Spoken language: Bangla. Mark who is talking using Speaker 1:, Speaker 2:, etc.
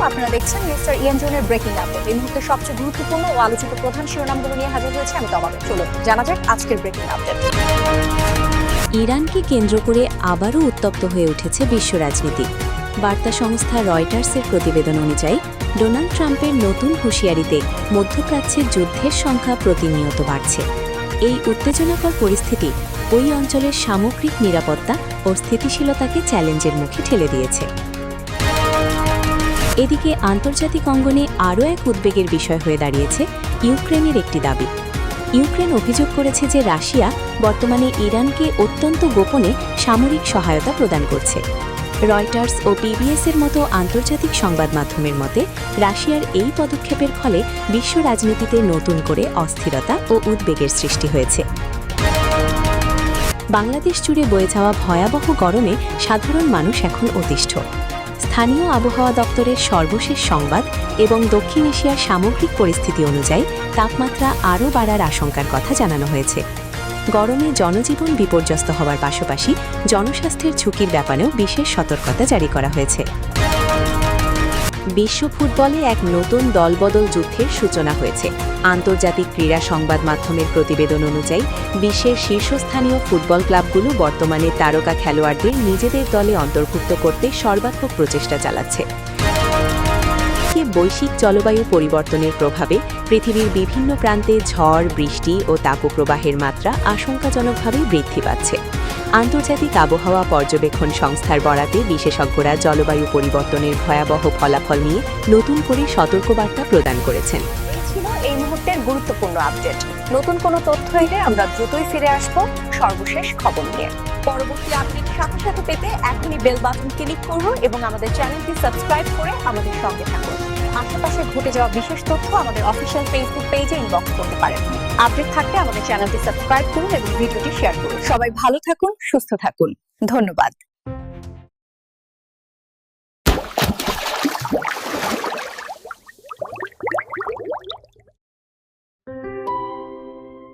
Speaker 1: আপনারা দেখছেন মিস্টার ইয়ান জনের ব্রেকিং আপডেট। এই মুহূর্তে সবচেয়ে গুরুত্বপূর্ণ ও আলোচিত প্রধান শিরোনামগুলো নিয়ে হাজির হয়েছে আমি তমাবে। চলুন জানা যাক আজকের ব্রেকিং আপডেট।
Speaker 2: ইরানকে কেন্দ্র করে আবারও উত্তপ্ত হয়ে উঠেছে বিশ্ব রাজনীতি। বার্তা সংস্থা রয়টার্সের প্রতিবেদন অনুযায়ী ডোনাল্ড ট্রাম্পের নতুন হুঁশিয়ারিতে মধ্যপ্রাচ্যের যুদ্ধের সংখ্যা প্রতিনিয়ত বাড়ছে। এই উত্তেজনাকর পরিস্থিতি ওই অঞ্চলের সামগ্রিক নিরাপত্তা ও স্থিতিশীলতাকে চ্যালেঞ্জের মুখে ঠেলে দিয়েছে। এদিকে আন্তর্জাতিক অঙ্গনে আরও এক উদ্বেগের বিষয় হয়ে দাঁড়িয়েছে ইউক্রেনের একটি দাবি। ইউক্রেন অভিযোগ করেছে যে রাশিয়া বর্তমানে ইরানকে অত্যন্ত গোপনে সামরিক সহায়তা প্রদান করছে। রয়টার্স ও পিবিএসের মতো আন্তর্জাতিক সংবাদ মাধ্যমের মতে রাশিয়ার এই পদক্ষেপের ফলে বিশ্ব রাজনীতিতে নতুন করে অস্থিরতা ও উদ্বেগের সৃষ্টি হয়েছে। বাংলাদেশ জুড়ে বয়ে যাওয়া ভয়াবহ গরমে সাধারণ মানুষ এখন অতিষ্ঠ। স্থানীয় আবহাওয়া দপ্তরের সর্বশেষ সংবাদ এবং দক্ষিণ এশিয়ার সামগ্রিক পরিস্থিতি অনুযায়ী তাপমাত্রা আরও বাড়ার আশঙ্কার কথা জানানো হয়েছে। গরমে জনজীবন বিপর্যস্ত হওয়ার পাশাপাশি জনস্বাস্থ্যের ঝুঁকির ব্যাপারেও বিশেষ সতর্কতা জারি করা হয়েছে। বিশ্ব ফুটবলে এক নতুন দলবদল যুদ্ধের সূচনা হয়েছে। আন্তর্জাতিক ক্রীড়া সংবাদ মাধ্যমের প্রতিবেদন অনুযায়ী বিশ্বের শীর্ষস্থানীয় ফুটবল ক্লাবগুলো বর্তমানে তারকা খেলোয়াড়দের নিজেদের দলে অন্তর্ভুক্ত করতে সর্বাত্মক প্রচেষ্টা চালাচ্ছে। বৈশ্বিক জলবায়ু পরিবর্তনের প্রভাবে পৃথিবীর বিভিন্ন প্রান্তে ঝড়, বৃষ্টি ও তাপপ্রবাহের মাত্রা আশঙ্কাজনকভাবে বৃদ্ধি পাচ্ছে। আন্তর্জাতিক আবহাওয়া পর্যবেক্ষণ সংস্থার বরাতে বিশেষজ্ঞরা জলবায়ু পরিবর্তনের ভয়াবহ ফলাফল নিয়ে নতুন করে সতর্কবার্তা প্রদান করেছেন।
Speaker 1: ছিল এই মুহূর্তের গুরুত্বপূর্ণ আপডেট। নতুন কোনো তথ্য এলে আমরা দ্রুতই ফিরে আসব সর্বশেষ খবর নিয়ে। পরবর্তী আপডেট সাথে সাথে পেতে এখনই বেল বাটন ক্লিক করুন এবং আমাদের চ্যানেলটি সাবস্ক্রাইব করে আমাদের সঙ্গে থাকুন। আশেপাশে ঘটে যাওয়া বিশেষ তথ্য আমাদের অফিসিয়াল ফেসবুক পেজে ইনবক্স করতে পারেন। আপডেট থাকলে আমাদের চ্যানেলটি সাবস্ক্রাইব করুন এবং ভিডিওটি শেয়ার করুন। সবাই ভালো থাকুন, সুস্থ থাকুন। ধন্যবাদ।